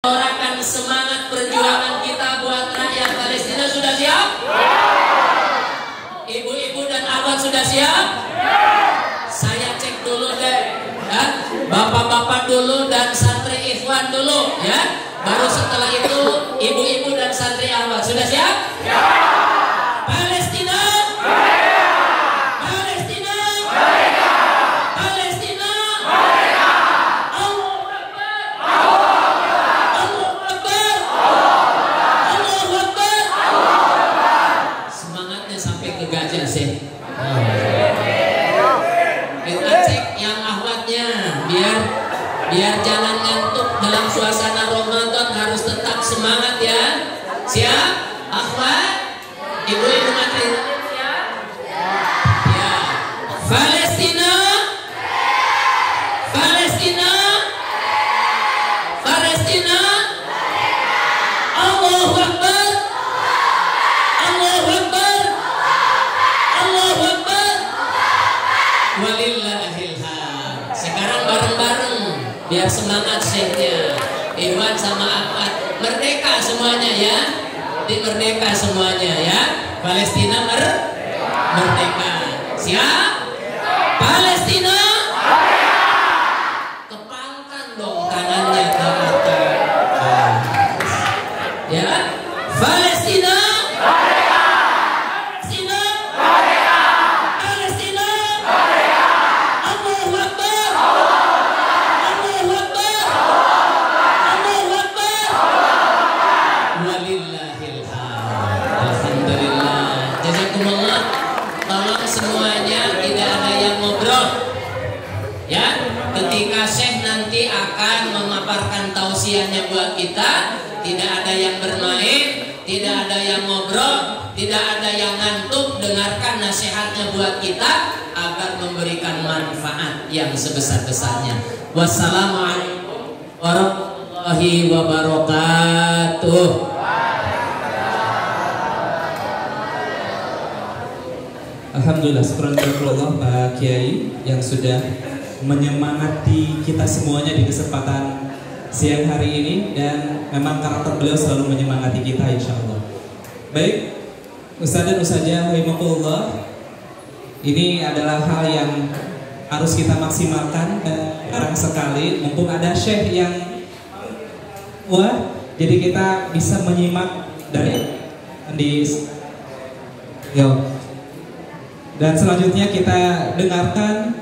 Menyuarakan semangat perjuangan kita buat rakyat Palestina. Sudah siap? Ibu-ibu dan abang sudah siap? Saya cek dulu deh, ya. Bapak-bapak dulu dan santri ikhwan dulu, ya. Baru setelah itu ibu-ibu dan santri abang. Sudah siap? Palestina! Palestina! Palestina! Allahu Akbar! Allahu Akbar! Allahu Akbar! Semangatnya sampai ke gajah sih. Kita cek yang ahwatnya, biar jangan ngantuk dalam suasana Ramadan, harus tetap semangat ya. Siap? Ahwat? Ibu-ibu materi siap? Ya. Palestina? Palestina? Palestina? Allahu Akbar! Allahu Akbar! Allahu Akbar! Walillahil hamd. Sekarang bareng-bareng biar semangat syekhnya. Iwan sama Ahmad merdeka semuanya ya. Di merdeka semuanya ya. Palestina merdeka. Siap? Palestina? Kepalkan dong tangannya ke atas. Ya. Palestina? Palestina? Palestina? Allahu Akbar! Allahu Akbar! Allahu Akbar! Walillahil hamd. Alhamdulillah. Jazakumullah. Tolong semuanya tidak ada yang ngobrol. Ya, ketika Syekh nanti akan memaparkan tausiahnya buat kita, tidak ada yang bermain, tidak ada yang ngobrol, tidak ada yang ngantuk. Dengarkan nasihatnya buat kita agar memberikan manfaat yang sebesar-besarnya. Wassalamualaikum warahmatullahi wabarakatuh. Alhamdulillah, subhanallah Pak Kiai yang sudah menyemangati kita semuanya di kesempatan siang hari ini, dan memang karakter beliau selalu menyemangati kita insya Allah. Baik, Ustaz dan Ustazah rahimakumullah, ini adalah hal yang harus kita maksimalkan, dan jarang sekali mumpung ada Syekh yang jadi kita bisa menyimak dari dan selanjutnya kita dengarkan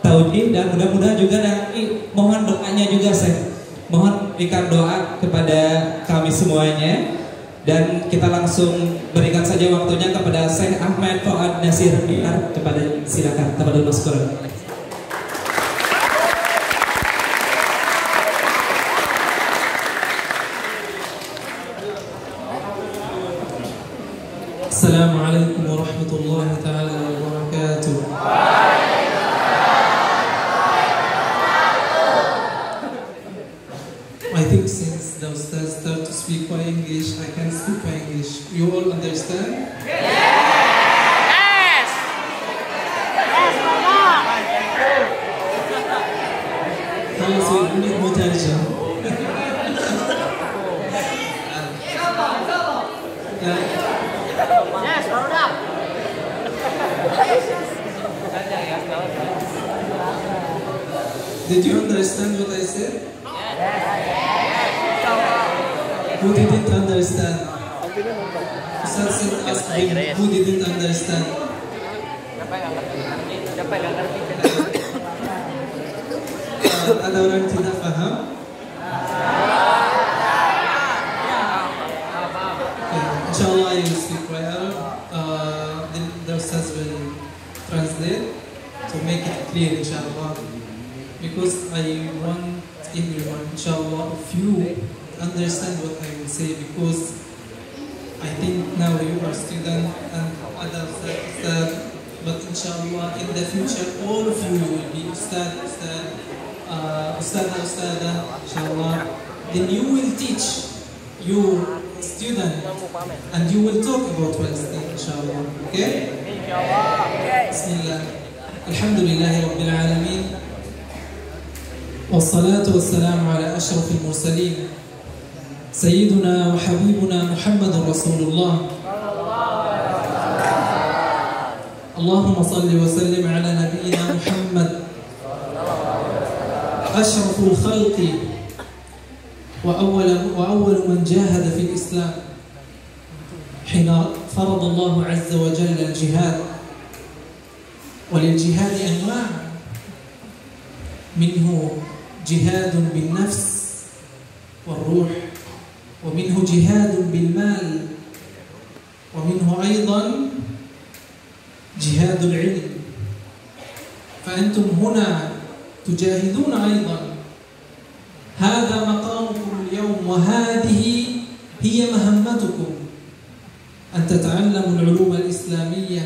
taujih, dan mudah-mudahan juga nanti mohon doanya juga Syekh. Mohon berikan doa kepada kami semuanya, dan kita langsung berikan saja waktunya kepada Syekh Ahmad Fuad Nasir Biar. Silakan kepada Mas Quran. Assalamualaikum warahmatullahi taala wabarakatuh. I think since the Ustaz start to speak by English, I can speak by English. You all understand? Yes! Yes, Mama! خلاص يقول مترجم. Yes, Mama! Did you understand what I said? Who didn't understand? Ustaz said ask him who didn't understand. Ada orang tidak paham? Inshallah I will speak prayer. The Ustaz will translate to make it clear inshallah. Because I want everyone inshallah if you understand what I will say, because I think now you are student and other Ustaz, but inshallah in the future all of you will be Ustad, inshallah. Then you will teach your student and you will talk about Palestine inshallah. Okay? Bismillah. Alhamdulillahi Rabbil Alameen. والصلاة والسلام على أشرف المرسلين سيدنا وحبيبنا محمد رسول الله. اللهم صل وسلم على نبينا محمد أشرف الخلق وأول من جاهد في الإسلام حين فرض الله عز وجل الجهاد. وللجهاد أنواع، منه جهاد بالنفس والروح، ومنه جهاد بالمال، ومنه أيضا جهاد العلم. فأنتم هنا تجاهدون أيضا. هذا مقامكم اليوم، وهذه هي مهمتكم، أن تتعلموا العلوم الإسلامية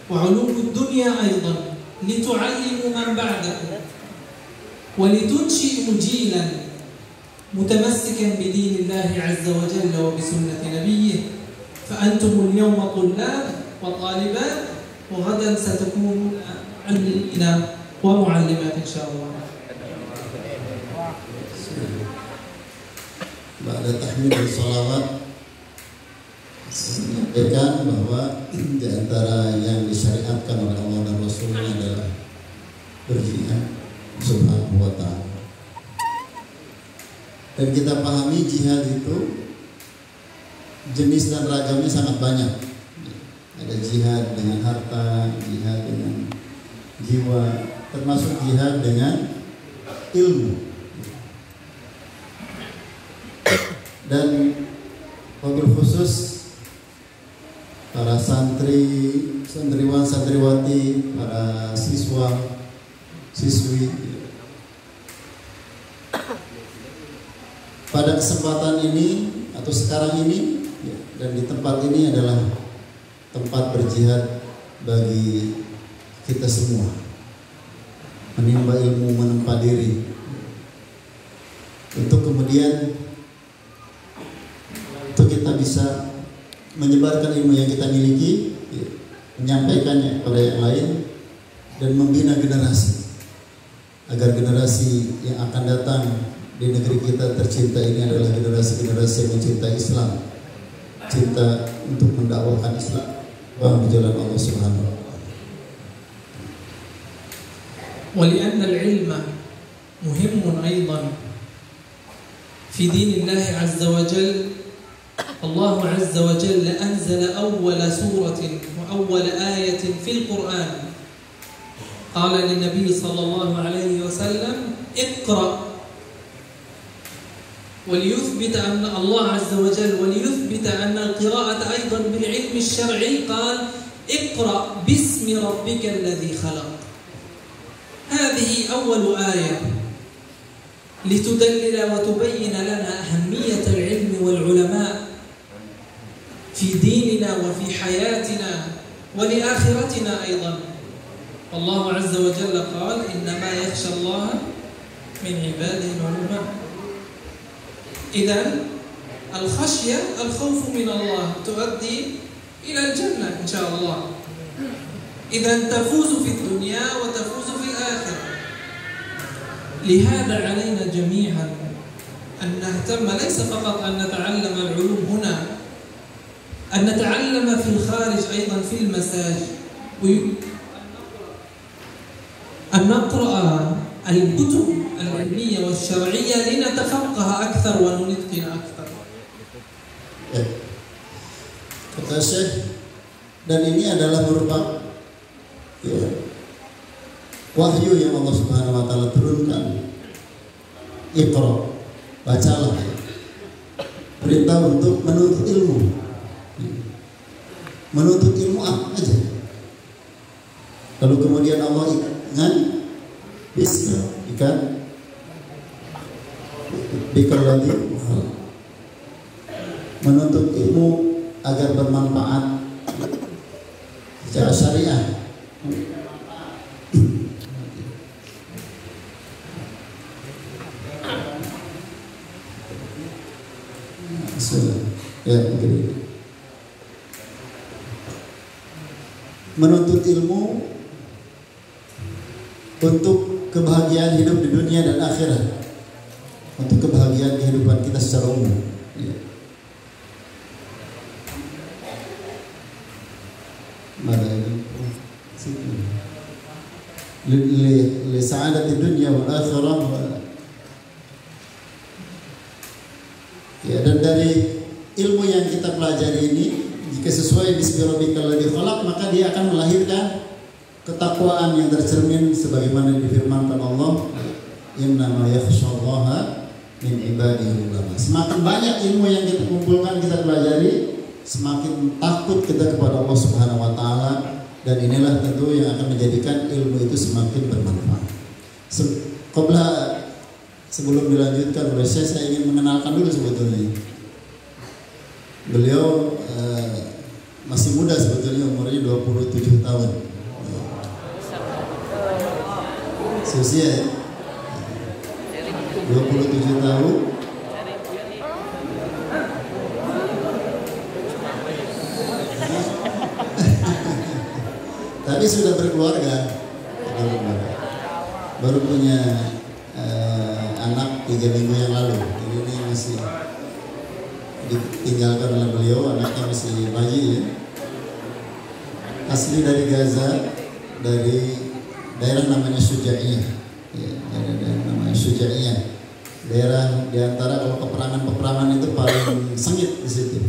وعلوم الدنيا أيضا، لتعلموا من بعدكم ولتنشئوا جيلا متمسكا بدين الله عز وجل وبسنة نبيه. فأنتم اليوم طلاب وطالبات، وغدا ستكونوا معلمين ومعلمات إن شاء الله. Ba'da tahmid dan salawat, sampaikan bahwa di antara yang disyariatkan oleh Allah dan Rasulnya adalah berjihad subhanahu wa ta'ala. Dan kita pahami jihad itu jenis dan ragamnya sangat banyak. Ada jihad dengan harta, jihad dengan jiwa, termasuk jihad dengan ilmu. Dan wabil khusus para santri, santriwan, santriwati, para siswa, siswi, pada kesempatan ini atau sekarang ini dan di tempat ini adalah tempat berjihad bagi kita semua, menimba ilmu, menempa diri, untuk kemudian kita bisa menyebarkan ilmu yang kita miliki, menyampaikannya kepada yang lain, dan membina generasi agar generasi yang akan datang di negeri kita tercinta ini adalah generasi-generasi yang mencintai Islam, cinta untuk mendakwahkan Islam di jalan Allah Subhanahu wa taala. ولأن العلم مهم أيضا في دين الله عز وجل. الله عز وجل أنزل أول سورة وأول آية في القرآن قال للنبي صلى الله عليه وسلم اقرأ، وليثبت أن الله عز وجل وليثبت أن القراءة أيضا بالعلم الشرعي قال اقرأ باسم ربك الذي خلق. هذه أول آية لتدلل وتبين لنا أهمية العلم والعلماء في ديننا وفي حياتنا ولآخرتنا أيضا. الله عز وجل قال إنما يخشى الله من عباده العلماء. إذن الخشية الخوف من الله تؤدي إلى الجنة إن شاء الله. إذن تفوز في الدنيا وتفوز في الآخرة. لهذا علينا جميعا أن نهتم، ليس فقط أن نتعلم العلوم هنا، أن نتعلم في الخارج أيضا في المساجد، أن نقرأ الكتب العلمية والشرعية لنتفقه أكثر ونتقن أكثر. Kata Syekh, dan ini adalah merupakan wahyu yang Allah Subhanahu wa taala turunkan. Iqra, bacalah. Perintah untuk menuntut ilmu. Menuntut ilmu apa aja. Lalu kemudian Allah ingat bisa ikan bikaladi, menuntut ilmu agar bermanfaat secara syariah. Menuntut ilmu untuk kebahagiaan hidup di dunia dan akhirat, untuk kebahagiaan kehidupan kita secara umum. Ya. Mada ini li sa'adati dunya wal akhirah. Ya, dan dari ilmu yang kita pelajari ini, jika sesuai bismi rabbikal ladzi khalaq, maka dia akan melahirkan ketakwaan yang tercermin sebagaimana difirmankan Allah, innama yakhsyallaha min ibadihi ulama. Semakin banyak ilmu yang kita kumpulkan, kita pelajari, semakin takut kita kepada Allah Subhanahu wa taala, dan inilah tentu yang akan menjadikan ilmu itu semakin bermanfaat. Sebelum dilanjutkan oleh saya ingin mengenalkan dulu sebetulnya. Beliau masih muda sebetulnya, umurnya 27 tahun. Seusia 27 tahun. Tapi sudah berkeluarga. Baru punya anak 3 minggu yang lalu. Jadi ini masih ditinggalkan oleh beliau, anaknya masih bayi ya. Asli dari Gaza, dari daerah namanya Syuja'iyah. Ya, daerah namanya Syuja'iyah. Daerah diantara kalau peperangan itu paling sengit di situ.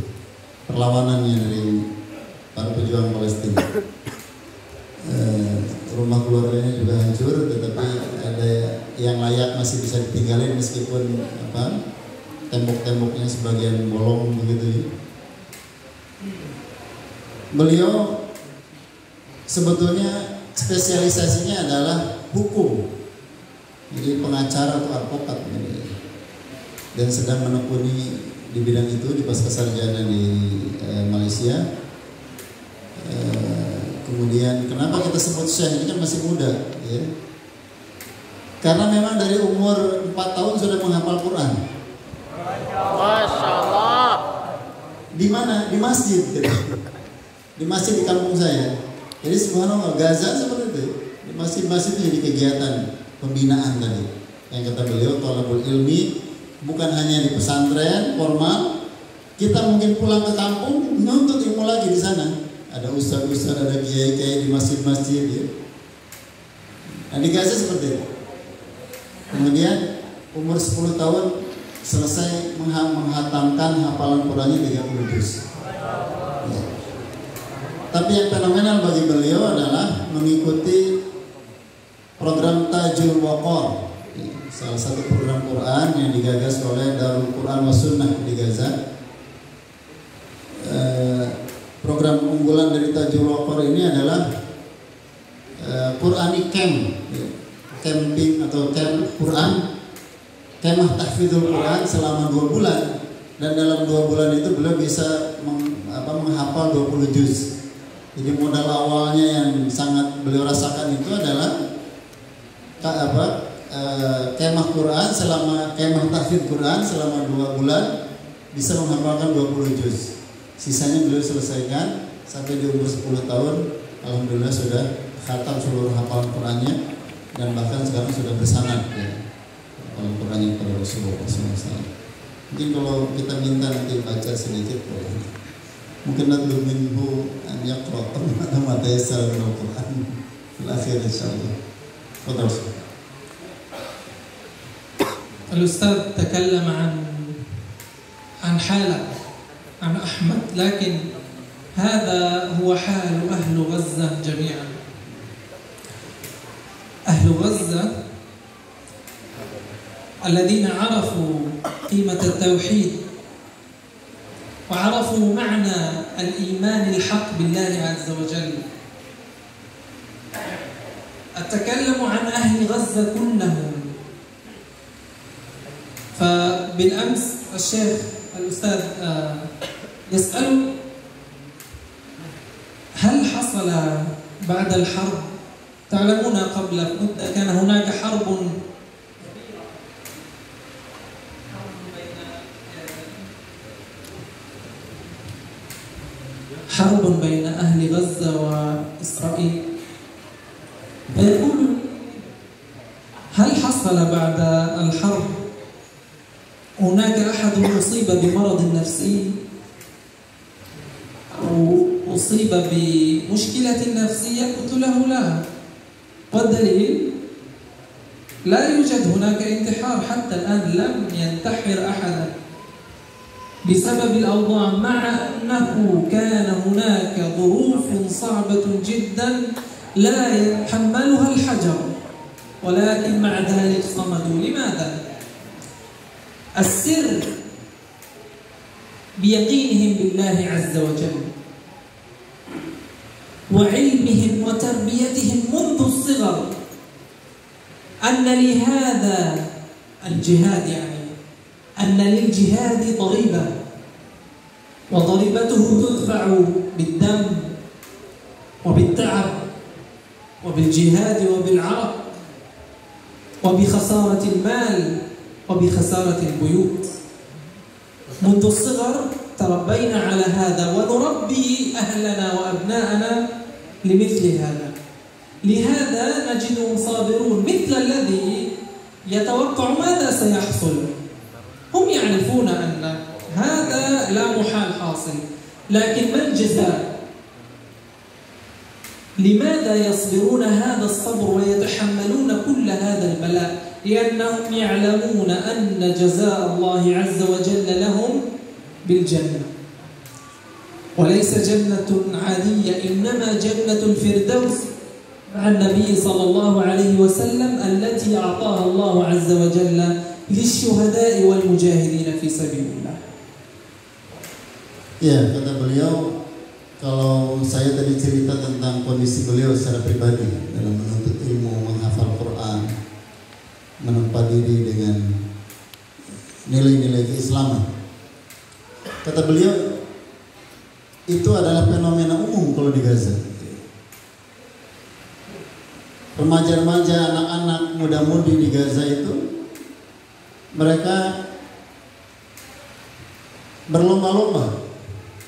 Perlawanannya dari para pejuang Palestina. Rumah keluarganya juga hancur, tetapi ada yang layak masih bisa ditinggalin meskipun tembok-temboknya sebagian bolong begitu ya. Beliau sebetulnya spesialisasinya adalah hukum, jadi pengacara atau advokat dan sedang menekuni di bidang itu di pascasarjana di Malaysia. Kemudian kenapa kita sebut Syekh, ini kan masih muda ya? Karena memang dari umur 4 tahun sudah menghafal Quran. Masya Allah. Di mana? Di masjid gitu. Di masjid di kampung saya. Jadi subhanallah, Gaza seperti itu. Di masjid-masjid itu jadi kegiatan pembinaan tadi. Yang kata beliau, thalabul ilmi bukan hanya di pesantren formal. Kita mungkin pulang ke kampung menuntut ilmu lagi di sana. Ada ustaz-ustaz, ada kiai-kiai di masjid-masjid ya. Nah di Gaza seperti itu. Kemudian umur 10 tahun selesai menghatamkan hafalan Qurannya 30 juz. Ya. Tapi yang fenomenal bagi beliau adalah mengikuti program Tajul Waqar, ya, salah satu program Quran yang digagas oleh Darul Quran was Sunnah di Gaza. Program unggulan dari Tajul Waqar ini adalah Quranic Camp, ya. Camping atau camp Quran, kemah tahfidzul Quran selama 2 bulan, dan dalam 2 bulan itu beliau bisa menghafal 20 juz. Jadi modal awalnya yang sangat beliau rasakan itu adalah kemah Quran kemah tahfidz Quran selama 2 bulan bisa menghafalkan 20 juz. Sisanya beliau selesaikan sampai di umur 10 tahun. Alhamdulillah sudah khatam seluruh hafalan Qurannya, dan bahkan sekarang sudah bersanad ya, Al-Qurannya pada Rasulullah SAW. Mungkin kalau kita minta nanti baca sedikit boleh. Mungkin nanti minhu an yaqra ma tayassara min al-Quran fil akhir insyaallah. Fadhal. الأستاذ تكلم عن حالة عن أحمد، لكن هذا هو حال أهل غزة جميعا. أهل غزة الذين عرفوا قيمة التوحيد وعرفوا معنى الإيمان الحق بالله عز وجل. أتكلم عن أهل غزة كلهم. فبالأمس الشيخ الأستاذ يسأل هل حصل بعد الحرب، تعلمون قبل مدة كان هناك حرب بين أهل غزة وإسرائيل، فيقول هناك أحد أصيب بمرض نفسي أو أصيب بمشكلة نفسية؟ قلت له لا. والدليل لا يوجد هناك انتحار، حتى الآن لم ينتحر أحدا بسبب الأوضاع، مع أنه كان هناك ظروف صعبة جدا لا يتحملها الحجر، ولكن مع ذلك صمدوا. لماذا؟ السر بيقينهم بالله عز وجل وعلمهم وتربيتهم منذ الصغر أن لهذا الجهاد أن للجهاد ضريبة، وضريبته تدفع بالدم وبالتعب وبالجهاد وبالعرق وبخسارة المال وبخسارة البيوت. منذ الصغر تربينا على هذا، ونربي أهلنا وأبناءنا لمثل هذا. لهذا نجدهم صابرون، مثل الذي يتوقع ماذا سيحصل. هم يعرفون أن هذا لا محال حاصل، لكن ما الجزاء؟ لماذا يصبرون هذا الصبر ويتحملون كل هذا البلاء؟ لأنهم يعلمون أن جزاء الله عز وجل لهم بالجنة، وليس جنة عادية، إنما جنة الفردوس مع النبي صلى الله عليه وسلم التي أعطاها الله عز وجل للشهداء والمجاهدين في سبيل الله. Ya, kata beliau, kalau saya tadi cerita tentang kondisi beliau secara pribadi dalam menuntut ilmu, menghafal Quran, menempa diri dengan nilai-nilai keislaman. Kata beliau, itu adalah fenomena umum kalau di Gaza. Remaja-remaja, anak-anak, muda-mudi di Gaza itu mereka berlomba-lomba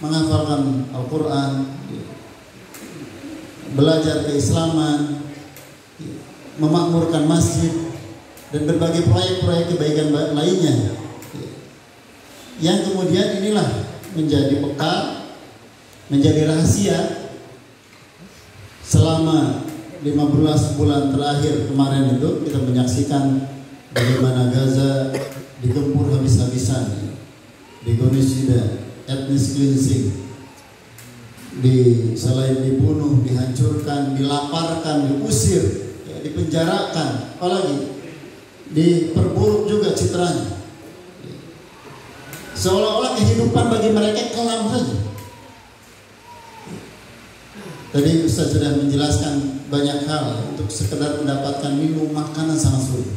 menghafalkan Al-Quran, belajar keislaman, memakmurkan masjid, dan berbagai proyek-proyek kebaikan lainnya, yang kemudian inilah menjadi bekal, menjadi rahasia selama 15 bulan terakhir kemarin itu. Kita menyaksikan bagaimana Gaza digempur habis-habisan, digenosida, etnis cleansing, selain dibunuh, dihancurkan, dilaparkan, diusir, ya, dipenjarakan, apalagi diperburuk juga citranya, seolah-olah kehidupan bagi mereka kelam saja. Tadi Ustaz sudah menjelaskan banyak hal, untuk sekedar mendapatkan minum, makanan sangat sulit.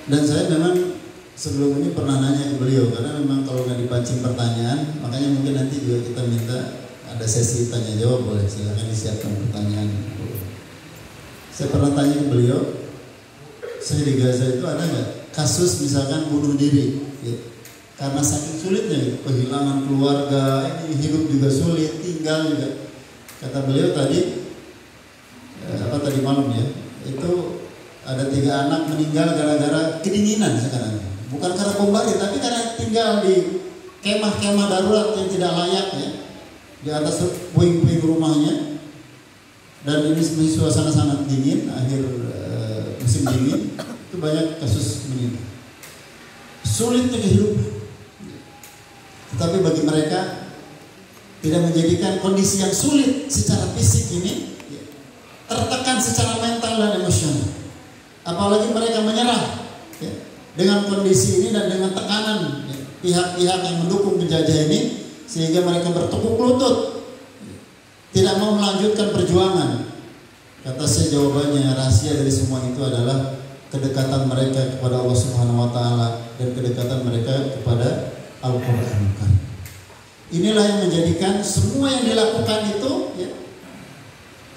Dan saya memang sebelum ini pernah nanya ke beliau, karena memang kalau nggak dipancing pertanyaan, makanya mungkin nanti juga kita minta ada sesi tanya jawab, boleh silakan disiapkan pertanyaan. Saya pernah tanya ke beliau, saya di Gaza itu ada nggak kasus misalkan bunuh diri, ya, karena saking sulitnya, gitu, kehilangan keluarga, ini hidup juga sulit, tinggal juga. Kata beliau tadi, tadi malam ya, itu ada 3 anak meninggal gara-gara kedinginan sekarang. Bukan karena bom bali, tapi karena tinggal di kemah-kemah darurat yang tidak layak, ya, di atas puing-puing rumahnya. Dan ini suasana sangat dingin, akhir musim dingin, itu banyak kasus meninggal. Sulitnya kehidupan. Tetapi bagi mereka tidak menjadikan kondisi yang sulit secara fisik ini, ya, tertekan secara mental dan emosional. Apalagi mereka menyerah, ya, dengan kondisi ini dan dengan tekanan, ya, pihak-pihak yang mendukung penjajah ini, sehingga mereka bertekuk lutut, tidak mau melanjutkan perjuangan. Kata saya, jawabannya, rahasia dari semua itu adalah kedekatan mereka kepada Allah Subhanahu wa Ta'ala dan kedekatan mereka kepada Al-Quran. Inilah yang menjadikan semua yang dilakukan itu, ya,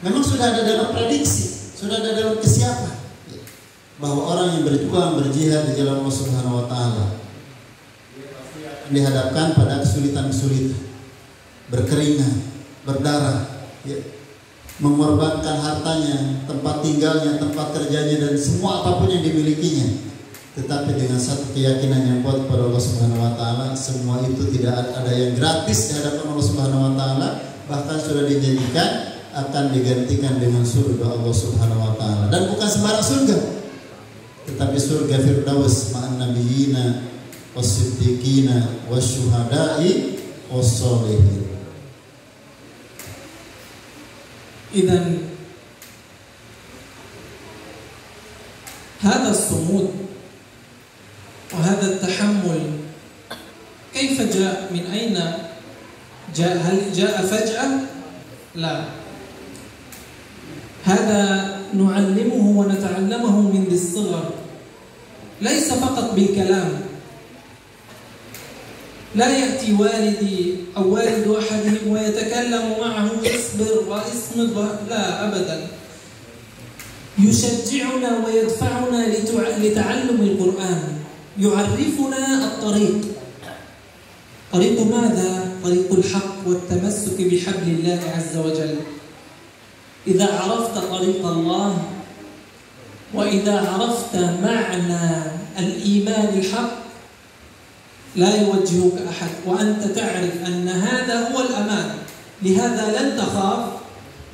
memang sudah ada dalam prediksi, sudah ada dalam kesiapan, ya, bahwa orang yang berjuang, berjihad di jalan Allah Subhanahu wa Ta'ala dihadapkan pada kesulitan-kesulitan, berkeringat, berdarah, ya, mengorbankan hartanya, tempat tinggalnya, tempat kerjanya, dan semua apapun yang dimilikinya tetapi dengan satu keyakinan yang kuat kepada Allah Subhanahu wa taala, semua itu tidak ada yang gratis di hadapan Allah Subhanahu wa taala, bahkan sudah dijanjikan akan digantikan dengan surga Allah Subhanahu wa taala. Dan bukan sembarang surga, tetapi surga Firdaus ma'an nabiyina was-siddiqina wasyuhada'i was-sholihin. Idzan هذا الصمود وهذا التحمل كيف جاء؟ من أين جاء؟ هل جاء فجأة؟ لا، هذا نعلمه ونتعلمه من ذي الصغر، ليس فقط بالكلام. لا يأتي والدي أو والد أحدهم ويتكلم معه اصبر واصمد، لا أبدا، يشجعنا ويدفعنا لتعلم القرآن، يعرفنا الطريق. طريق ماذا؟ طريق الحق والتمسك بحبل الله عز وجل. إذا عرفت طريق الله وإذا عرفت معنى الإيمان الحق لا يوجهك أحد، وأنت تعرف أن هذا هو الأمان. لهذا لن تخاف،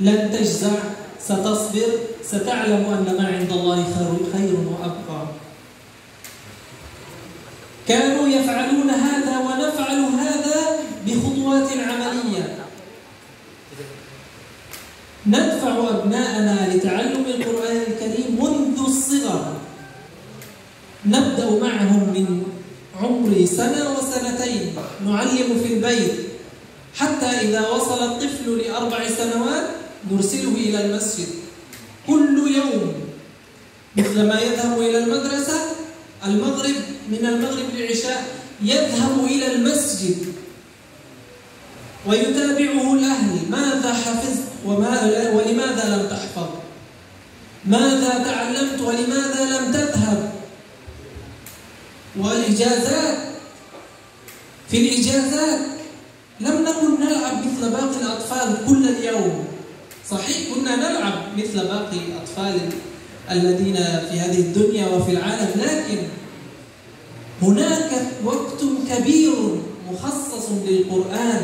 لن تجزع، ستصبر، ستعلم أن ما عند الله خير وأبقى. كانوا يفعلون هذا ونفعل هذا بخطوات عملية. ندفع أبناءنا لتعلم القرآن الكريم منذ الصغر، نبدأ معهم من عمر سنة وسنتين، نعلم في البيت حتى إذا وصل الطفل ل4 سنوات نرسله إلى المسجد كل يوم، مثلما يذهب إلى المدرسة المغرب، من المغرب للعشاء يذهب إلى المسجد ويتابعه الأهل، ماذا حفظت ولماذا لم تحفظ، ماذا تعلمت ولماذا لم تذهب. والإجازات، في الإجازات لم نكن نلعب مثل باقي الأطفال كل اليوم، صحيح كنا نلعب مثل باقي الأطفال الذين في هذه الدنيا وفي العالم، لكن هناك وقت كبير مخصص للقرآن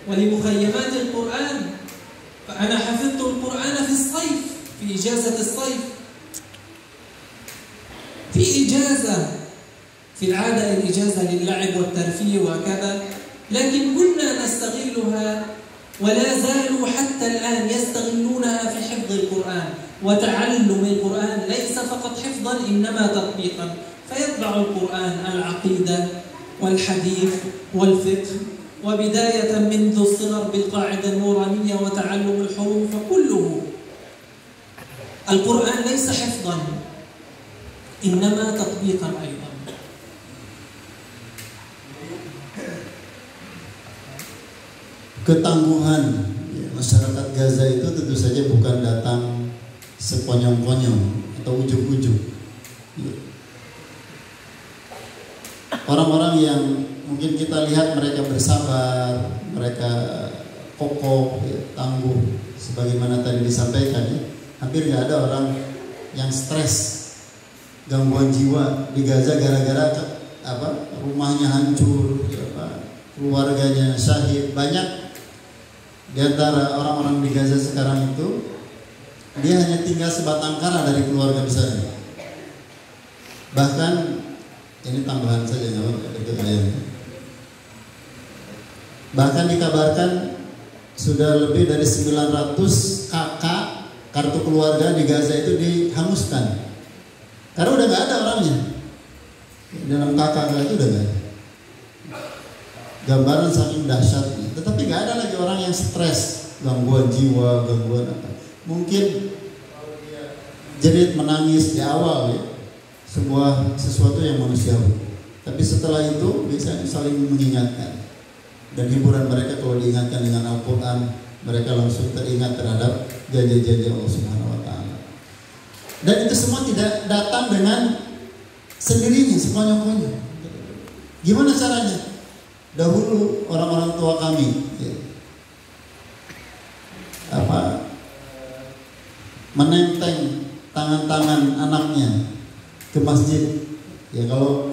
ولمخيمات القرآن. فأنا حفظت القرآن في الصيف، في إجازة الصيف، في إجازة، في العادة الإجازة للعب والترفيه وكذا، لكن كنا نستغلها ولا زالوا حتى الآن يستغلونها في حفظ القرآن وتعلم القرآن، ليس فقط حفظا إنما تطبيقا. فيتبع القرآن العقيدة والحديث والفقه، وبداية منذ الصغر بالقاعدة النورانية وتعلم الحروف، فكله القرآن ليس حفظا إنما تطبيقا أيضا. Ketangguhan masyarakat Gaza itu tentu saja bukan datang sekonyong-konyong atau ujug-ujug. Orang-orang yang mungkin kita lihat mereka bersabar, mereka kokoh, tangguh, sebagaimana tadi disampaikan, hampir nggak ada orang yang stres, gangguan jiwa di Gaza gara-gara rumahnya hancur, keluarganya syahid. Banyak di antara orang-orang di Gaza sekarang itu dia hanya tinggal sebatang kara dari keluarga besarnya. Bahkan ini tambahan saja itu ayatnya. Bahkan dikabarkan sudah lebih dari 900 kakak kartu keluarga di Gaza itu dihanguskan karena udah nggak ada orangnya. Dalam kakak itu udah nggak ada. Gambaran saking dahsyatnya. Tetapi nggak ada lagi orang yang stres, gangguan jiwa, gangguan apa. Mungkin jerit menangis di awal sesuatu yang manusiawi. Tapi setelah itu biasanya saling mengingatkan. Dan hiburan mereka kalau diingatkan dengan Al-Quran, mereka langsung teringat terhadap janji-janji Allah Subhanahu wa taala. Dan itu semua tidak datang dengan sendirinya, sekonyong-konyong. Gimana caranya? Dahulu orang-orang tua kami menenteng tangan-tangan anaknya ke masjid Ya kalau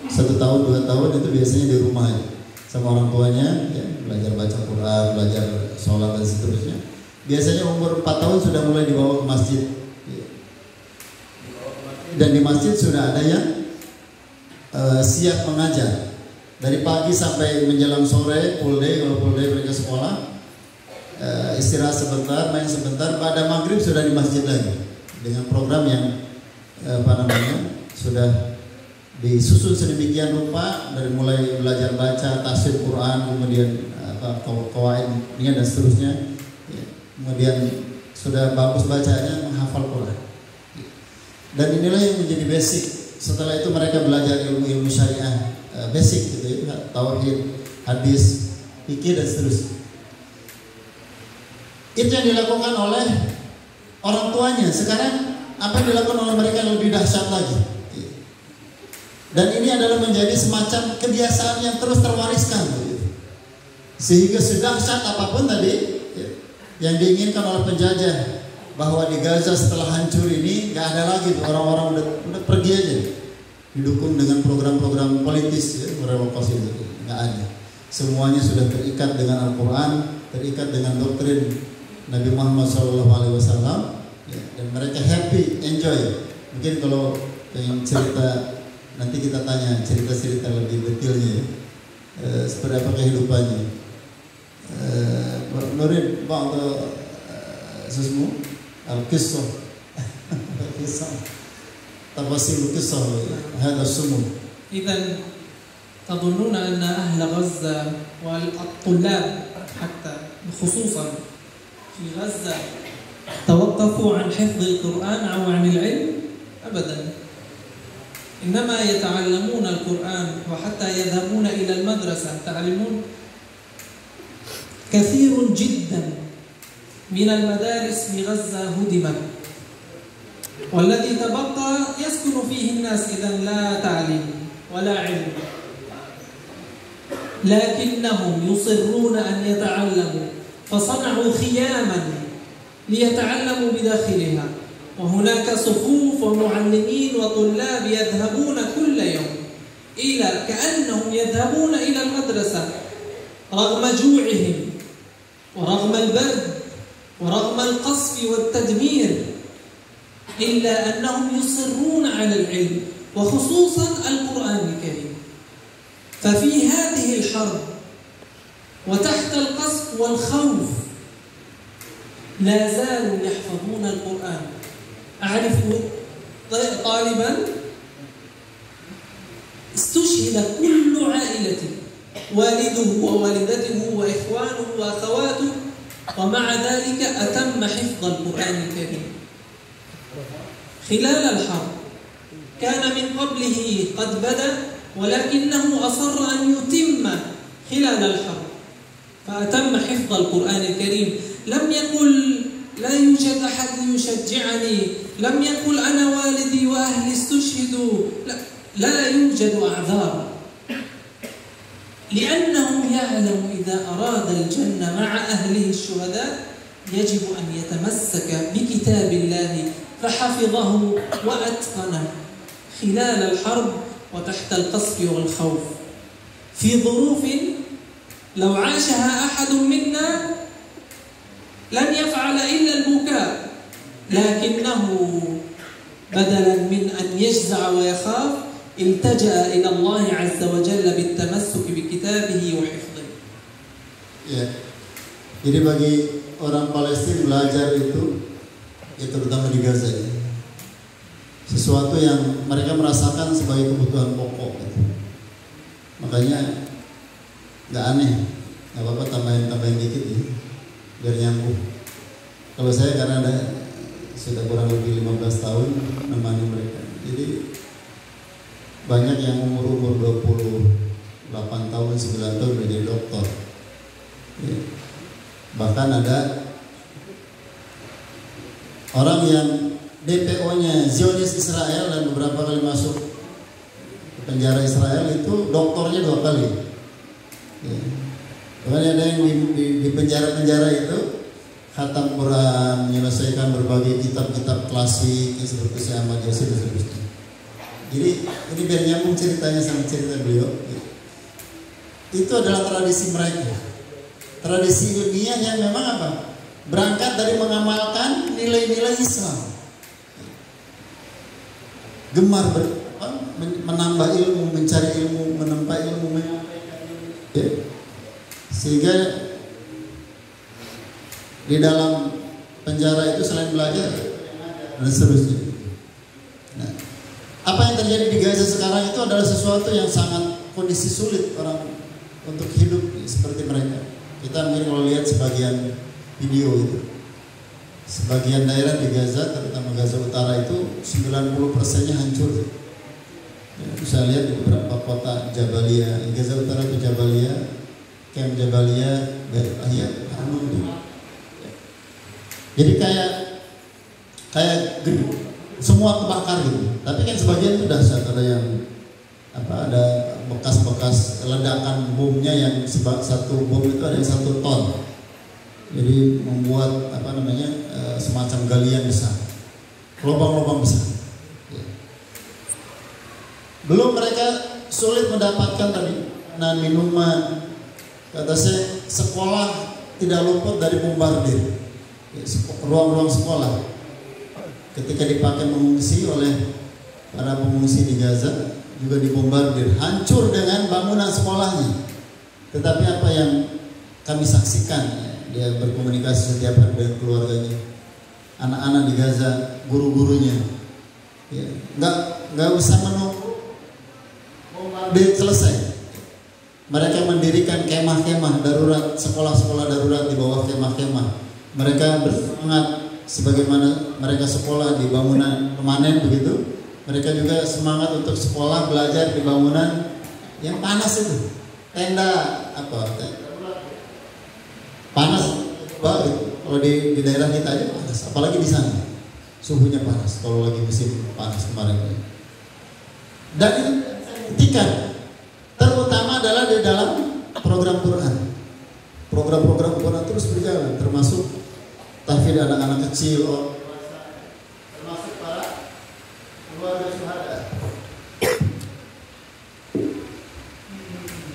1 tahun 2 tahun itu biasanya di rumah ya, sama orang tuanya ya, belajar baca Quran, belajar sholat dan seterusnya. Biasanya umur 4 tahun sudah mulai dibawa ke masjid ya. Dan di masjid sudah ada yang siap mengajar dari pagi sampai menjelang sore, full day. Kalau full day mereka sekolah, istirahat sebentar, main sebentar, pada maghrib sudah di masjid lagi dengan program yang sudah disusun sedemikian rupa, dari mulai belajar baca, tafsir Quran, kemudian qawaidnya dan seterusnya ya. Kemudian sudah bagus bacanya, menghafal Quran. Dan inilah yang menjadi basic. Setelah itu mereka belajar ilmu-ilmu syariah basic gitu ya, tauhid, hadis, fikih dan seterusnya. Itu yang dilakukan oleh orang tuanya. Sekarang apa yang dilakukan oleh mereka yang lebih dahsyat lagi. Dan ini adalah menjadi semacam kebiasaan yang terus terwariskan, sehingga sedahsyat apapun tadi yang diinginkan oleh penjajah, bahwa di Gaza setelah hancur ini nggak ada lagi tuh, orang-orang udah pergi aja, didukung dengan program-program politis ya, relokasi itu nggak ada. Semuanya sudah terikat dengan Al-Quran, terikat dengan doktrin Nabi Muhammad SAW ya, dan mereka happy, enjoy. Mungkin kalau pengen cerita, nanti kita tanya cerita-cerita lebih detailnya ya, seperti apa kehidupannya. Nurid بعض اسمه القصة تفاصيل القصة هذا السمو. إذا تظنون أن أهل غزة والطلاب حتى خصوصا في غزة توقفوا عن حفظ القرآن أو عن العلم؟ أبدا، إنما يتعلمون القرآن وحتى يذهبون إلى المدرسة. تعلمون كثير جدا من المدارس في غزة هدمت، والذي تبقى يسكن فيه الناس إذا لا تعليم ولا علم، لكنهم يصرون أن يتعلموا، فصنعوا خياما ليتعلموا بداخلها، وهناك صفوف ومعلمين وطلاب يذهبون كل يوم إلى كأنهم يذهبون إلى المدرسة رغم جوعهم ورغم البرد ورغم القصف والتدمير، إلا أنهم يصرون على العلم وخصوصا القرآن الكريم. ففي هذه الحرب وتحت القصف والخوف لا زالوا يحفظون القرآن. أعرف طالبا استشهد كل عائلته، والده ووالدته وإخوانه وأخواته، ومع ذلك أتم حفظ القرآن الكريم خلال الحرب. كان من قبله قد بدأ، ولكنه أصر أن يتم خلال الحرب، فأتم حفظ القرآن الكريم. لم يقل لا يوجد أحد يشجعني، لم يقل أنا والدي وأهلي استشهدوا، لا يوجد أعذار، لأنه يعلم إذا أراد الجنة مع أهله الشهداء يجب أن يتمسك بكتاب الله، فحفظه وأتقنه خلال الحرب وتحت القصف والخوف في ظروف لو عاشها أحد منا لن يفعل إلا البكاء، لكنه بدلا من أن يجزع ويخاف التجأ إلى الله عز وجل بالتمسك بكتابه وحفظه. Ya, jadi bagi orang Palestina belajar itu, ya terutama di Gaza ya, sesuatu yang mereka merasakan sebagai kebutuhan pokok gitu. Makanya nggak aneh, nggak apa-apa tambahin dikit ya, biar nyambung. Kalau saya karena sudah kurang lebih 15 tahun menemani mereka, jadi banyak yang umur 28 tahun, 9 tahun udah jadi dokter ya. Bahkan ada orang yang DPO-nya Zionis Israel dan beberapa kali masuk ke penjara Israel itu doktornya 2 kali ya. Bahkan ada yang di penjara-penjara itu khatam Quran, menyelesaikan berbagai kitab-kitab klasik seperti Syekh Ahmad Yasin dan seterusnya. Jadi ini biar nyambung ceritanya sama cerita beliau. Itu adalah tradisi mereka. Tradisi ilmiah yang memang apa? Berangkat dari mengamalkan nilai-nilai Islam. Gemar menambah ilmu, mencari ilmu, menempa ilmu, menyampaikan ilmu. Ya. Sehingga di dalam penjara itu selain belajar dan seterusnya. Nah, apa yang terjadi di Gaza sekarang itu adalah sesuatu yang sangat kondisi sulit orang untuk hidup seperti mereka. Kita mungkin kalau lihat sebagian video itu, sebagian daerah di Gaza, terutama Gaza Utara itu 90%-nya hancur. Ya, bisa lihat di beberapa kota Jabalia, Gaza Utara itu Jabalia, Camp Jabalia, Arnun. Jadi kayak gedung, semua kebakar gitu. Tapi kan sebagian itu dahsyat, ada yang ada bekas-bekas ledakan bomnya yang satu bom itu ada yang 1 ton. Jadi membuat semacam galian besar, lubang-lubang besar. Ya. Belum mereka sulit mendapatkan tadi minuman. Kata saya, sekolah tidak luput dari bombardir. Ya, ruang-ruang sekolah ketika dipakai mengungsi oleh para pengungsi di Gaza juga dibombardir, hancur dengan bangunan sekolahnya. Tetapi apa yang kami saksikan, dia berkomunikasi setiap hari dengan keluarganya, anak-anak di Gaza, guru-gurunya, ya, nggak usah menunggu bombardir selesai. Mereka mendirikan kemah-kemah darurat, sekolah-sekolah darurat di bawah kemah-kemah. Mereka bersemangat sebagaimana mereka sekolah di bangunan permanen begitu. Mereka juga semangat untuk sekolah belajar di bangunan yang panas itu. Tenda panas banget. Kalau di daerah kita aja panas, apalagi di sana. Suhunya panas kalau lagi musim panas kemarin. Dan ini tingkat terutama adalah di dalam program Quran. Program-program Quran terus berjalan, termasuk tahfidz anak-anak kecil,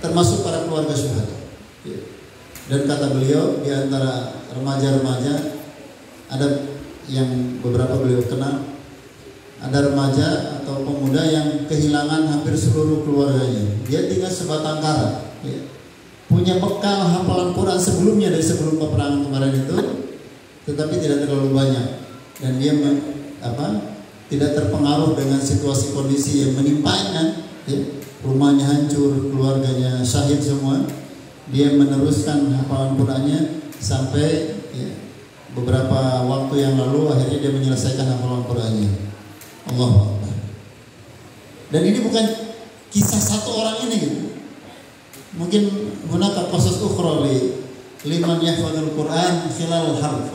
termasuk para keluarga syuhada, Dan kata beliau, di antara remaja-remaja ada yang beberapa beliau kenal, ada remaja atau pemuda yang kehilangan hampir seluruh keluarganya. Dia tinggal sebatang kara, ya. Punya bekal hafalan Quran sebelumnya dari sebelum peperangan kemarin itu, tetapi tidak terlalu banyak, dan dia tidak terpengaruh dengan situasi kondisi yang menimpanya, ya. Rumahnya hancur, keluarganya syahid semua. Dia meneruskan hafalan Qurannya sampai beberapa waktu yang lalu akhirnya dia menyelesaikan hafalan Qurannya. Allahu Akbar. Dan ini bukan kisah satu orang ini gitu. Mungkin hunaka qasas ukhra liman yahfadzul Quran khilal harf.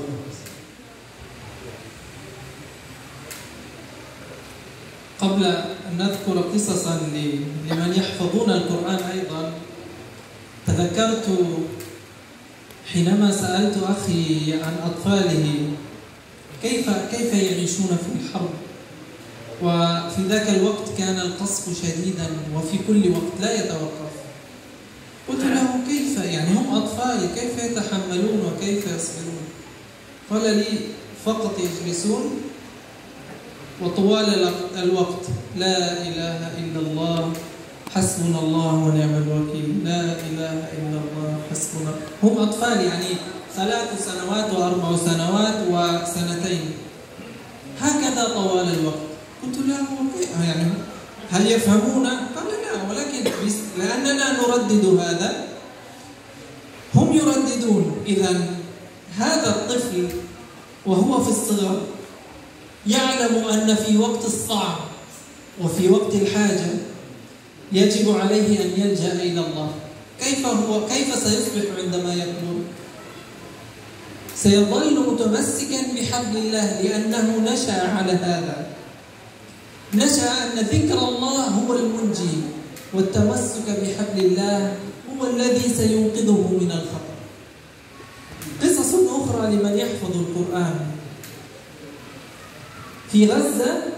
قبل أن نذكر قصصا لمن يحفظون القرآن أيضا، تذكرت حينما سألت أخي عن أطفاله كيف يعيشون في الحرب، وفي ذاك الوقت كان القصف شديدا وفي كل وقت لا يتوقف. قلت له كيف يعني هم أطفال كيف يتحملون وكيف يصبرون؟ قال لي فقط يجلسون وطوال الوقت لا إله إلا الله حسبنا الله ونعم الوكيل، لا إله إلا الله حسبنا. هم أطفال يعني 3 سنوات و4 سنوات و2 هكذا طوال الوقت. قلت له يعني هل يفهمون؟ قال لا، ولكن لأننا نردد هذا هم يرددون. إذن هذا الطفل وهو في الصغر يعلم أن في وقت الصعب وفي وقت الحاجة يجب عليه أن يلجأ إلى الله. كيف سيصبح عندما يكبر؟ سيظل متمسكا بحبل الله لأنه نشأ على هذا، نشأ أن ذكر الله هو المنجي والتمسك بحبل الله هو الذي سينقذه من الخطر. قصص أخرى لمن يحفظ القرآن. في غزة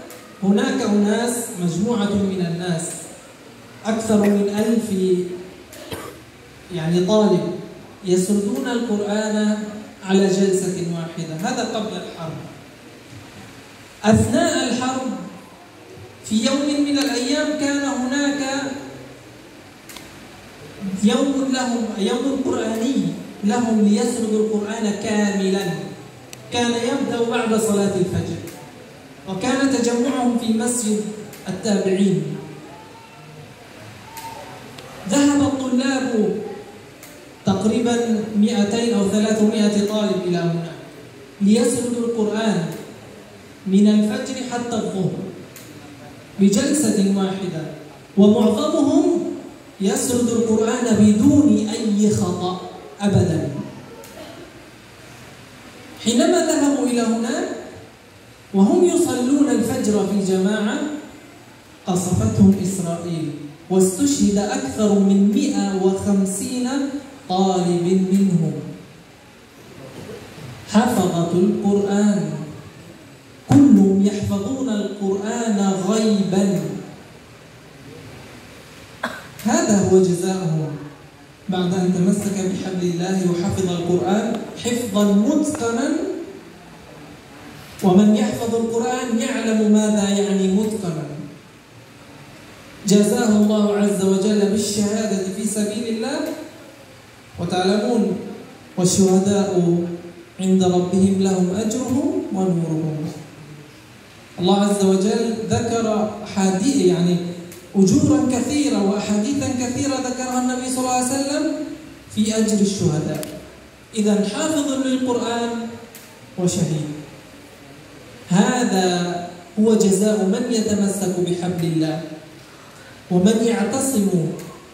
هناك أناس مجموعة من الناس أكثر من 1000 يعني طالب يسردون القرآن على جلسة واحدة. هذا قبل الحرب. أثناء الحرب في يوم من الأيام كان هناك يوم قرآني لهم ليسردوا القرآن كاملا. كان يبدأ بعد صلاة الفجر، وكان تجمعهم في مسجد التابعين. ذهب الطلاب تقريبا 200 أو 300 طالب إلى هنا ليسردوا القرآن من الفجر حتى الظهر بجلسة واحدة، ومعظمهم يسرد القرآن بدون أي خطأ أبدا. حينما ذهبوا إلى هناك وهم يصلون الفجر في جماعة قصفتهم إسرائيل، واستشهد أكثر من 150 طالب منهم. حفظة القرآن كلهم يحفظون القرآن غيبا. هذا هو جزاؤهم بعد أن تمسك بحبل الله وحفظ القرآن حفظا متقنا. ومن يحفظ القرآن يعلم ماذا يعني متقنا. جزاه الله عز وجل بالشهادة في سبيل الله. وتعلمون والشهداء عند ربهم لهم أجرهم ونورهم. الله عز وجل ذكر يعني أجورا كثيرة وأحاديثا كثيرة ذكرها النبي صلى الله عليه وسلم في أجر الشهداء. إذا حافظ للقرآن وشهيد، هذا هو جزاء من يتمسك بحبل الله ومن يعتصم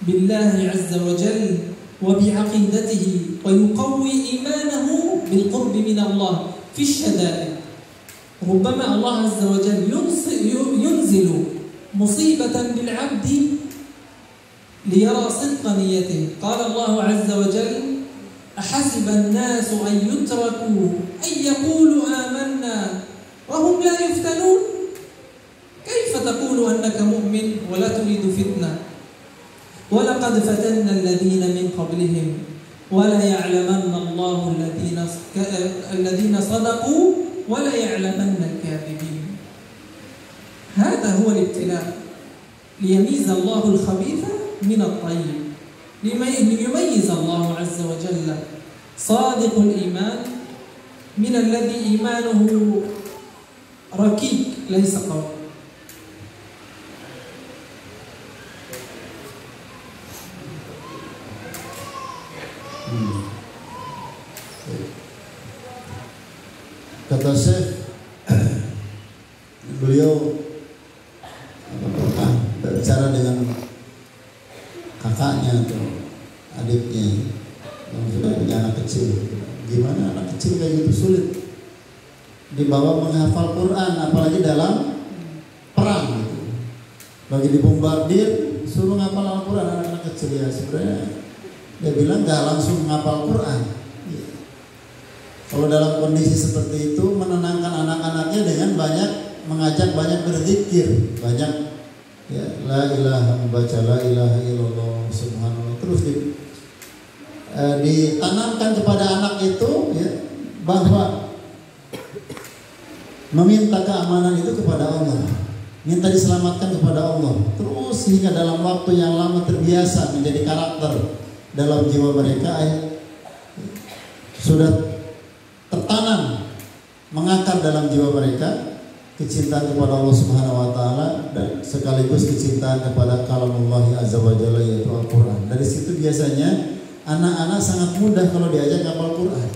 بالله عز وجل وبعقيدته ويقوي إيمانه بالقرب من الله في الشدائد. ربما الله عز وجل ينزل مصيبة بالعبد ليرى صدق نيته. قال الله عز وجل: أحسب الناس أن يتركوا أن يقولوا آمنا وهم لا يفتنون. كيف تقول أنك مؤمن ولا تريد فتنة؟ ولقد فتنا الذين من قبلهم وليعلمن الله الذين صدقوا وليعلمن الكاذبين. هذا هو الابتلاء، ليميز الله الخبيث من الطيب، ليميز الله عز وجل صادق الإيمان من الذي إيمانه ركيك ليس قوي. Kata Syekh, beliau berbicara dengan kakaknya atau adiknya yang sudah punya anak kecil. Gimana anak kecil kayak gitu sulit dibawa menghafal Quran, apalagi dalam perang gitu. Bagi dibombardir suruh ngapal Al-Quran anak-anak kecil, ya sebenarnya dia bilang nggak langsung menghafal Quran. Kalau dalam kondisi seperti itu menenangkan anak-anaknya dengan mengajak banyak berzikir, banyak ya, la ilaha, membaca la ilaha illallah subhanallah, terus ditanamkan kepada anak itu ya, bahwa meminta keamanan itu kepada Allah, minta diselamatkan kepada Allah, terus sehingga dalam waktu yang lama terbiasa menjadi karakter dalam jiwa mereka, sudah tertanam, mengakar dalam jiwa mereka kecintaan kepada Allah Subhanahu wa taala dan sekaligus kecintaan kepada kalamullah azza wa jalla, yaitu Al-Qur'an. Dari situ biasanya anak-anak sangat mudah kalau diajak hafal Quran.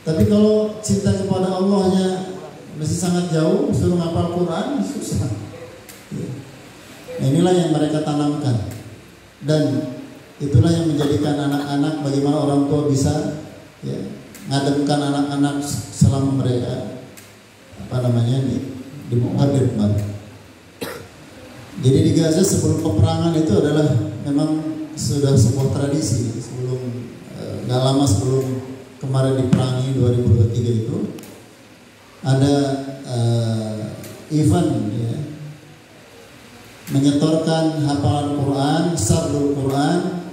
Tapi kalau cinta kepada Allahnya masih sangat jauh, suruh hafal Quran susah. Nah, inilah yang mereka tanamkan. Dan itulah yang menjadikan anak-anak, bagaimana orang tua bisa ya, ngademkan anak-anak selama mereka di Mekah. Jadi di Gaza sebelum peperangan itu adalah memang sudah sebuah tradisi. Sebelum nggak lama sebelum kemarin diperangi 2023 itu ada event ya, menyetorkan hafalan Quran, sardul Quran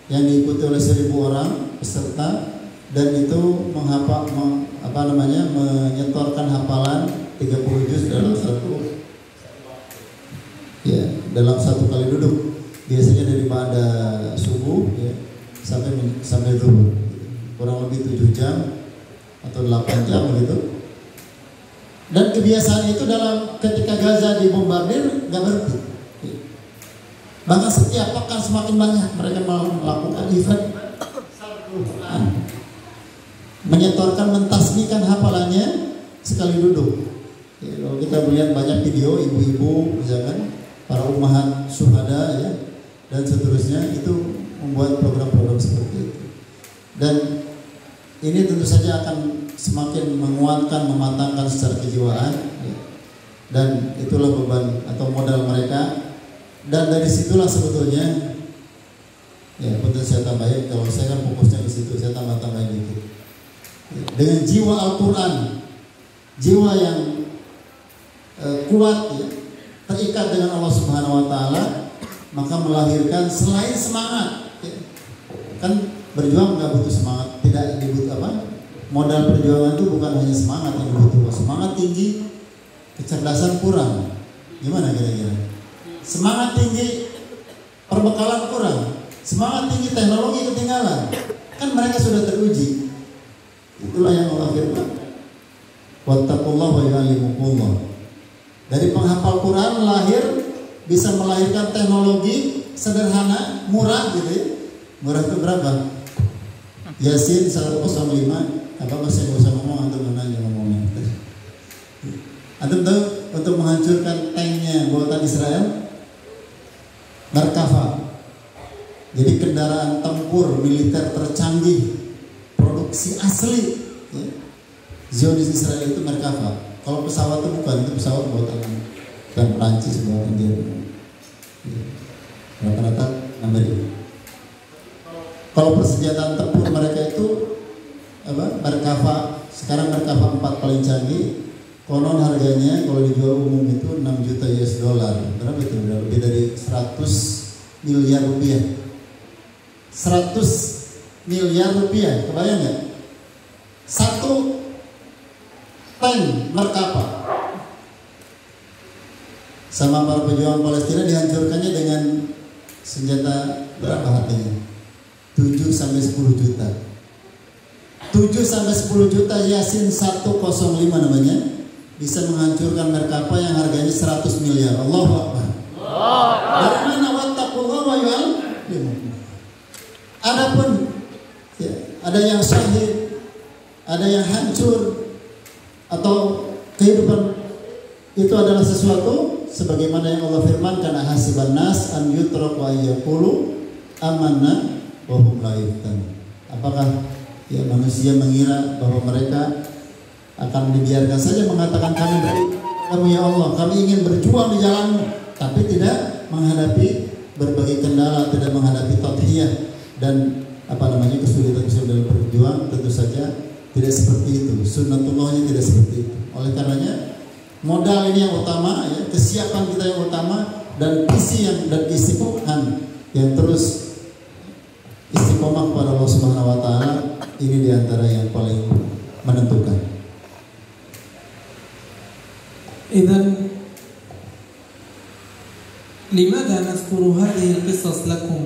yang diikuti oleh 1.000 orang peserta, dan itu menyetorkan hafalan 30 juz dalam satu kali duduk, biasanya dari pada subuh ya, sampai zuhur, kurang lebih 7 jam atau 8 jam begitu. Dan kebiasaan itu ketika Gaza dibombardir nggak berhenti. Bahkan setiap pekan semakin banyak mereka melakukan event menyetorkan, mentasbihkan hafalannya sekali duduk. Ya, kalau kita melihat banyak video ibu-ibu, misalkan para ummahat syuhada ya, dan seterusnya, itu membuat program-program seperti itu. Dan ini tentu saja akan semakin menguatkan, mematangkan secara kejiwaan ya. Dan itulah beban atau modal mereka. Dan dari situlah sebetulnya ya, betul saya tambahin, kalau saya kan fokusnya di situ, saya tambahin dikit. Ya, dengan jiwa Al-Quran, jiwa yang kuat ya, terikat dengan Allah Subhanahu Wa Taala, maka melahirkan selain semangat ya. Kan berjuang nggak butuh semangat, tidak dibutuh apa? Modal perjuangan itu bukan hanya semangat yang dibutuhkan. Semangat tinggi, kecerdasan kurang. Gimana kira-kira? Semangat tinggi, perbekalan kurang. Semangat tinggi, teknologi ketinggalan. Kan mereka sudah teruji. Itulah yang Allah firman. Wattaqullaha wa yu'allimukumullah. Dari penghafal Quran lahir bisa melahirkan teknologi sederhana, murah gitu ya. Murah itu berapa? Yasin 105. Apa masih nggak usah ngomong, antum nanya ngomongnya. Antum tahu untuk menghancurkan tanknya buatan Israel, Merkava. Jadi kendaraan tempur militer tercanggih, produksi asli ya. Zionis Israel itu Merkava. Kalau pesawat itu bukan, itu pesawat buatan Prancis, buatan Jerman. Rata-rata Amerika. Kalau persenjataan tempur mereka itu Merkava, sekarang Merkava 4 paling canggih. Konon harganya kalau dijual umum itu 6 juta US dollar. Berapa itu? Lebih dari 100 miliar rupiah. 100 miliar rupiah, kebayang nggak? Satu tank Merkava. Sama para pejuang Palestina dihancurkannya dengan senjata berapa harganya? 7 sampai 10 juta. 7 sampai 10 juta Yasin 105 namanya. Bisa menghancurkan Merkava yang harganya 100 miliar. Allahu Akbar. Dari mana wattaqullaha wa yu'allimukum. Adapun ya, ada yang syahid, ada yang hancur, atau kehidupan itu adalah sesuatu sebagaimana yang Allah firmankan, hasiban nas an yutraku ayyaqulu amanna wa hum la yuftanun. Apakah ya manusia mengira bahwa mereka akan dibiarkan saja mengatakan kami beriman ya Allah, kami ingin berjuang di jalan-Mu, tapi tidak menghadapi berbagai kendala, tidak menghadapi tadhiyah dan kesulitan-kesulitan dalam berjuang. Tentu saja tidak seperti itu. Sunnatullahnya tidak seperti itu. Oleh karenanya modal ini yang utama ya, kesiapan kita yang utama, dan visi dan istiqomah yang terus istiqomah kepada Allah Subhanahu Wa Taala, ini diantara yang paling menentukan. إذن لماذا نذكر هذه القصص لكم؟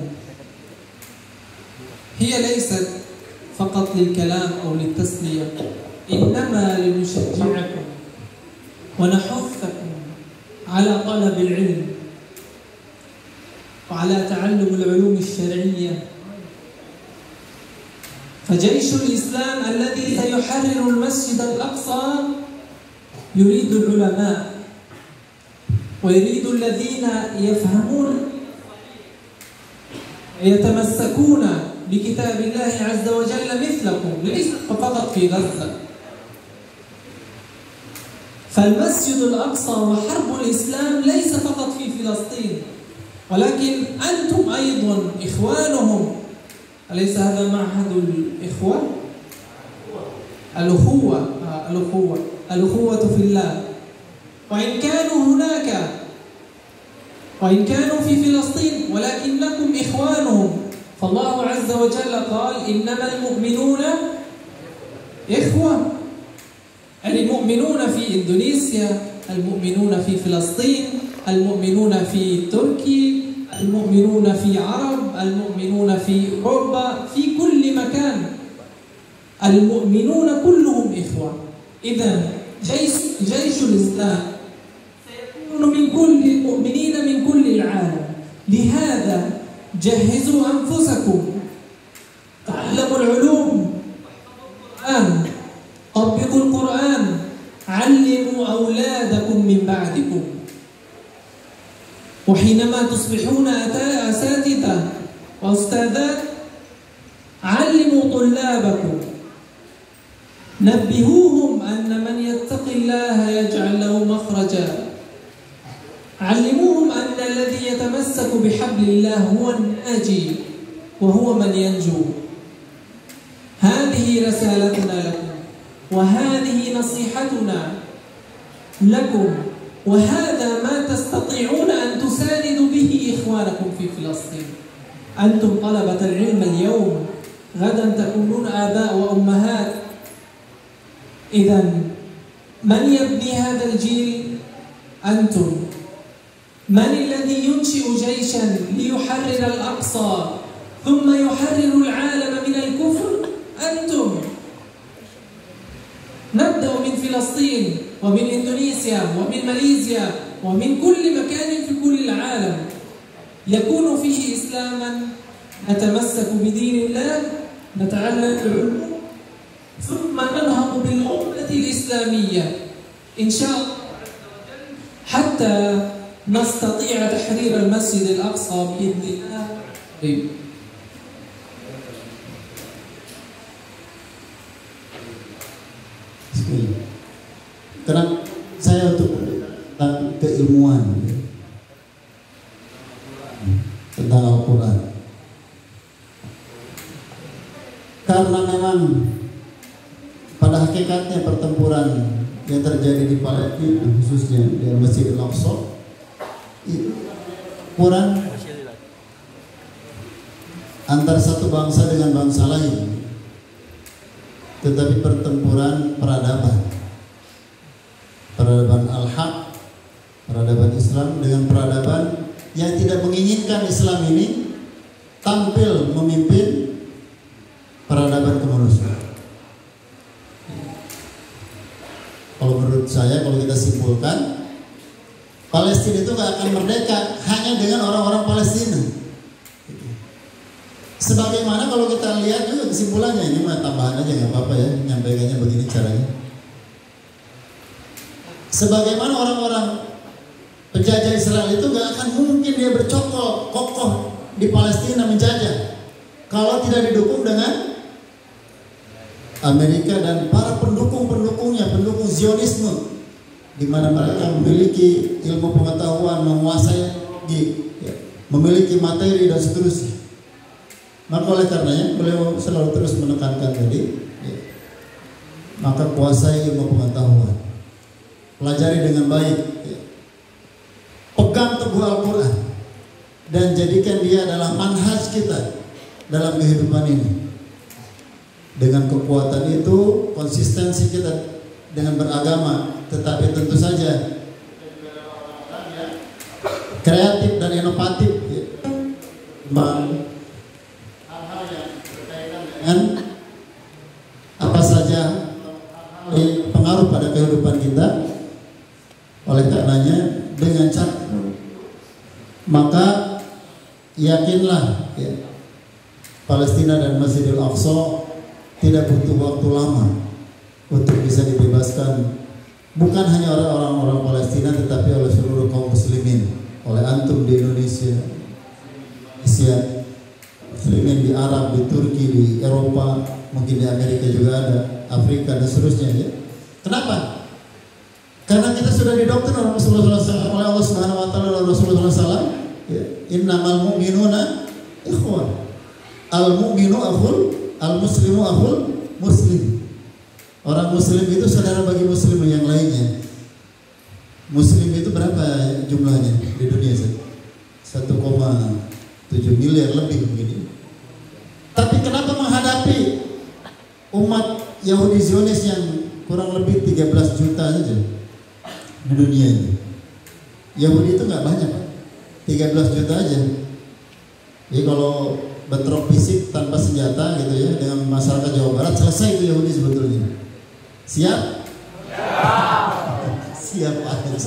هي ليست فقط للكلام أو للتسلية، إنما لنشجعكم ونحثكم على طلب العلم وعلى تعلم العلوم الشرعية. فجيش الإسلام الذي سيحرر المسجد الأقصى يريد العلماء ويريد الذين يفهمون يتمسكون بكتاب الله عز وجل مثلكم، ليس فقط في غزة. فالمسجد الأقصى وحرب الإسلام ليس فقط في فلسطين، ولكن أنتم أيضا إخوانهم. أليس هذا معهد الإخوة؟ الأخوة في الله. وإن كانوا في فلسطين ولكنكم إخوانهم فالله عز وجل قال إنما المؤمنون إخوة. المؤمنون في إندونيسيا، المؤمنون في فلسطين، المؤمنون في تركيا، المؤمنون في عرب، المؤمنون في أوروبا، في كل مكان المؤمنون كلهم إخوة. إذن جيش الإسلام سيكون من كل المؤمنين من كل العالم. لهذا جهزوا أنفسكم، تعلموا العلوم، طبقوا القرآن، علموا أولادكم من بعدكم. وحينما تصبحون أساتذة وأستاذات علموا طلابكم، نبهوهم أن من يتق الله يجعل له مخرجا، علموهم أن الذي يتمسك بحبل الله هو الناجي وهو من ينجو. هذه رسالتنا لكم، وهذه نصيحتنا لكم، وهذا ما تستطيعون أن تساندوا به إخوانكم في فلسطين. أنتم طلبة العلم اليوم، غدا تكونون آباء وأمهات. إذن من يبني هذا الجيل؟ أنتم. من الذي ينشئ جيشا ليحرر الأقصى ثم يحرر العالم من الكفر؟ أنتم. نبدأ من فلسطين ومن إندونيسيا ومن ماليزيا ومن كل مكان في كل العالم يكون فيه إسلاما، نتمسك بدين الله، نتعلم العلوم، ثم ننهض بالأمة الإسلامية إن شاء الله حتى نستطيع تحرير المسجد الأقصى بإذن الله. Karena saya untuk tentang keilmuan tentang Al-Quran, karena memang pada hakikatnya pertempuran yang terjadi di Palestina, khususnya di Masjidil Aqsa, pertempuran antar satu bangsa dengan bangsa lain, tetapi pertempuran peradaban al-haq, peradaban Islam dengan peradaban yang tidak menginginkan Islam ini tampil memimpin peradaban kemanusiaan. Kalau menurut saya, kalau kita simpulkan, Palestina itu gak akan merdeka hanya dengan orang-orang Palestina. Sebagaimana kalau kita lihat juga kesimpulannya, ini mah tambahan aja nggak apa-apa ya, nyampaikannya begini caranya. Sebagaimana orang-orang penjajah Israel itu gak akan mungkin dia bercokol kokoh di Palestina menjajah kalau tidak didukung dengan Amerika dan para pendukung-pendukungnya, pendukung Zionisme, di mana mereka memiliki ilmu pengetahuan, menguasai, memiliki materi dan seterusnya. Maka oleh karenanya beliau selalu terus menekankan tadi, maka kuasai ilmu pengetahuan, pelajari dengan baik, pegang teguh Al-Quran, dan jadikan dia adalah manhaj kita dalam kehidupan ini. Dengan kekuatan itu, konsistensi kita dengan beragama, tetapi tentu saja kreatif dan inovatif, hal-hal yang berkaitan dengan apa saja pengaruh pada kehidupan kita. Oleh karenanya dengan cara, maka yakinlah Palestina dan Masjidil Aqsa tidak butuh waktu lama untuk bisa dibebaskan, bukan hanya oleh orang-orang Palestina tetapi oleh seluruh kaum muslimin, oleh antum di Indonesia, Asia, muslimin di Arab, di Turki, di Eropa, mungkin di Amerika juga ada, Afrika dan seterusnya ya. Kenapa? Karena kita sudah didoktrin oleh Rasulullah SAW, oleh Allah Subhanahu Wa Taala dan Rasulullah SAW. Innamal mu'minuna ikhwan, al mu'minu akhul, al muslimu akhul muslim. Orang muslim itu saudara bagi muslim yang lainnya. Muslim itu berapa jumlahnya di dunia? 1,7 miliar lebih begini. Tapi kenapa menghadapi umat Yahudi Zionis yang kurang lebih 13 juta saja di dunia ini? Yahudi itu nggak banyak, 13 juta aja. Jadi kalau bentrok fisik tanpa senjata gitu ya dengan masyarakat Jawa Barat, selesai itu Yahudi sebetulnya. Siap? Siap aja.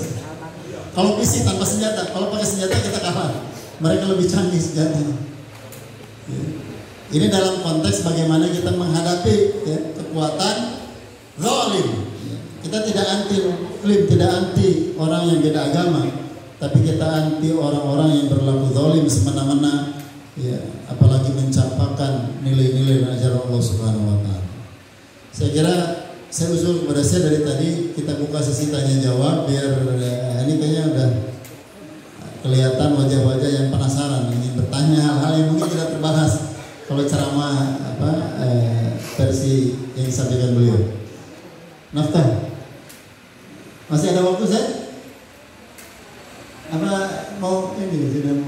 Kalau fisik tanpa senjata, kalau pakai senjata kita kalah. Mereka lebih canggih senjatanya. Ya. Ini dalam konteks bagaimana kita menghadapi ya, kekuatan zalim. Ya. Kita tidak anti muslim, tidak anti orang yang beda agama, tapi kita anti orang-orang yang berlaku zalim semena-mena, ya, apalagi mencampakkan nilai-nilai dan ajaran Allah Subhanahu wa taala. Saya kira saya usul kepada saya dari tadi kita buka sesi tanya jawab biar ini kayaknya udah kelihatan wajah-wajah yang penasaran ingin bertanya hal-hal yang mungkin tidak terbahas kalau ceramah versi yang disampaikan beliau. Naftah, masih ada waktu saya? Apa mau ini sudah mau